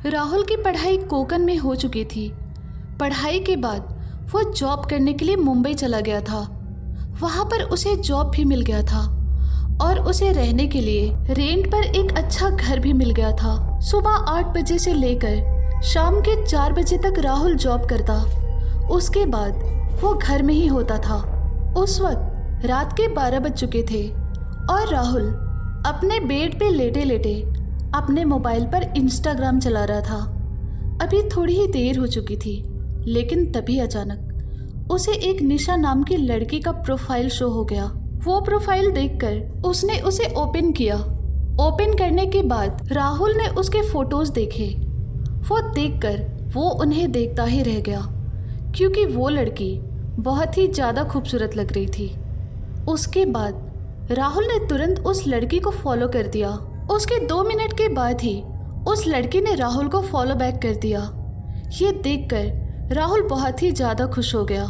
राहुल की पढ़ाई कोकन में हो चुकी थी। पढ़ाई के बाद वो जॉब करने के लिए मुंबई चला गया था। वहाँ पर उसे जॉब भी मिल गया था और उसे रहने के लिए रेंट पर एक अच्छा घर भी मिल गया था। सुबह 8 बजे से लेकर शाम के 4 बजे तक राहुल जॉब करता। उसके बाद वो घर में ही होता था। उस वक्त रात के 12 बज चुके थे और राहुल अपने बेड पे लेटे लेटे अपने मोबाइल पर इंस्टाग्राम चला रहा था। अभी थोड़ी ही देर हो चुकी थी, लेकिन तभी अचानक उसे एक निशा नाम की लड़की का प्रोफाइल शो हो गया। वो प्रोफाइल देखकर उसने उसे ओपन किया। ओपन करने के बाद राहुल ने उसके फोटोज देखे। वो देखकर वो उन्हें देखता ही रह गया, क्योंकि वो लड़की बहुत ही ज़्यादा खूबसूरत लग रही थी। उसके बाद राहुल ने तुरंत उस लड़की को फॉलो कर दिया। उसके 2 मिनट के बाद ही उस लड़की ने राहुल को फॉलो बैक कर दिया। ये देखकर राहुल बहुत ही ज़्यादा खुश हो गया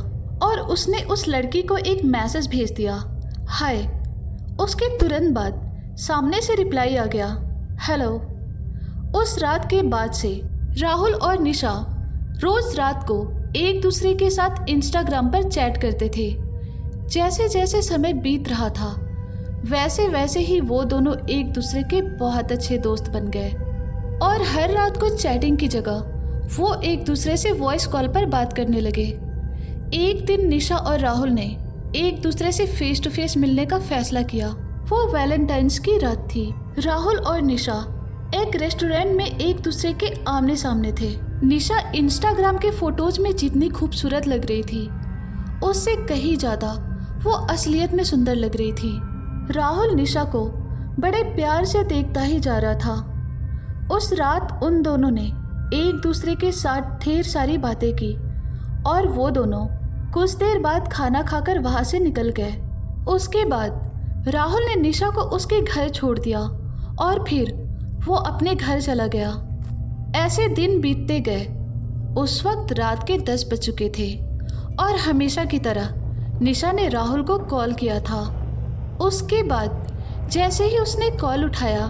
और उसने उस लड़की को एक मैसेज भेज दिया, हाय। उसके तुरंत बाद सामने से रिप्लाई आ गया, हेलो। उस रात के बाद से राहुल और निशा रोज़ रात को एक दूसरे के साथ इंस्टाग्राम पर चैट करते थे। जैसे जैसे समय बीत रहा था वैसे वैसे ही वो दोनों एक दूसरे के बहुत अच्छे दोस्त बन गए और हर रात को चैटिंग की जगह वो एक दूसरे से वॉइस कॉल पर बात करने लगे। एक दिन निशा और राहुल ने एक दूसरे से फेस टू फेस मिलने का फैसला किया। वो वैलेंटाइंस की रात थी। राहुल और निशा एक रेस्टोरेंट में एक दूसरे के आमने सामने थे। निशा इंस्टाग्राम के फोटोज में जितनी खूबसूरत लग रही थी उससे कहीं ज़्यादा वो असलियत में सुंदर लग रही थी। राहुल निशा को बड़े प्यार से देखता ही जा रहा था। उस रात उन दोनों ने एक दूसरे के साथ ढेर सारी बातें की और वो दोनों कुछ देर बाद खाना खाकर वहाँ से निकल गए। उसके बाद राहुल ने निशा को उसके घर छोड़ दिया और फिर वो अपने घर चला गया। ऐसे दिन बीतते गए। उस वक्त रात के 10 बज चुके थे और हमेशा की तरह निशा ने राहुल को कॉल किया था। उसके बाद जैसे ही उसने कॉल उठाया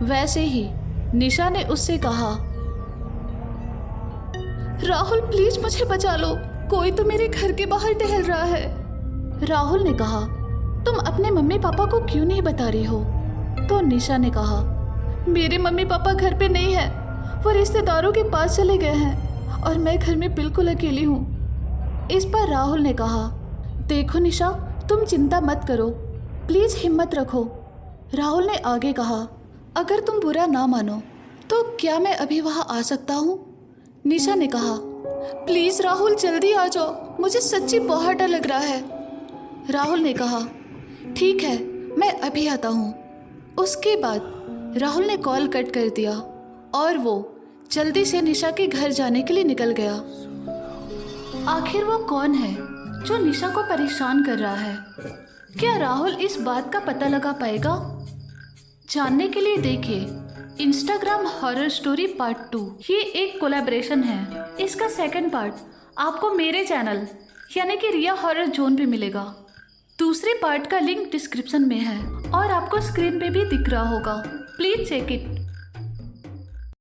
वैसे ही निशा ने उससे कहा, राहुल प्लीज मुझे बचा लो, कोई तो मेरे घर के बाहर टहल रहा है। राहुल ने कहा, तुम अपने मम्मी पापा को क्यों नहीं बता रही हो? तो निशा ने कहा, मेरे मम्मी पापा घर पे नहीं है, वो रिश्तेदारों के पास चले गए हैं और मैं घर में बिल्कुल अकेली हूँ। इस पर राहुल ने कहा, देखो निशा, तुम चिंता मत करो, प्लीज़ हिम्मत रखो। राहुल ने आगे कहा, अगर तुम बुरा ना मानो तो क्या मैं अभी वहाँ आ सकता हूँ? निशा ने कहा, प्लीज़ राहुल जल्दी आ जाओ, मुझे सच्ची बहुत डर लग रहा है। राहुल ने कहा, ठीक है मैं अभी आता हूँ। उसके बाद राहुल ने कॉल कट कर दिया और वो जल्दी से निशा के घर जाने के लिए निकल गया। आखिर वो कौन है जो निशा को परेशान कर रहा है? क्या राहुल इस बात का पता लगा पाएगा? जानने के लिए देखिए इंस्टाग्राम हॉरर स्टोरी पार्ट 2। ये एक कोलैबोरेशन है। इसका सेकंड पार्ट आपको मेरे चैनल यानी कि रिया हॉरर जोन पे मिलेगा। दूसरे पार्ट का लिंक डिस्क्रिप्शन में है और आपको स्क्रीन पे भी दिख रहा होगा। Please check it.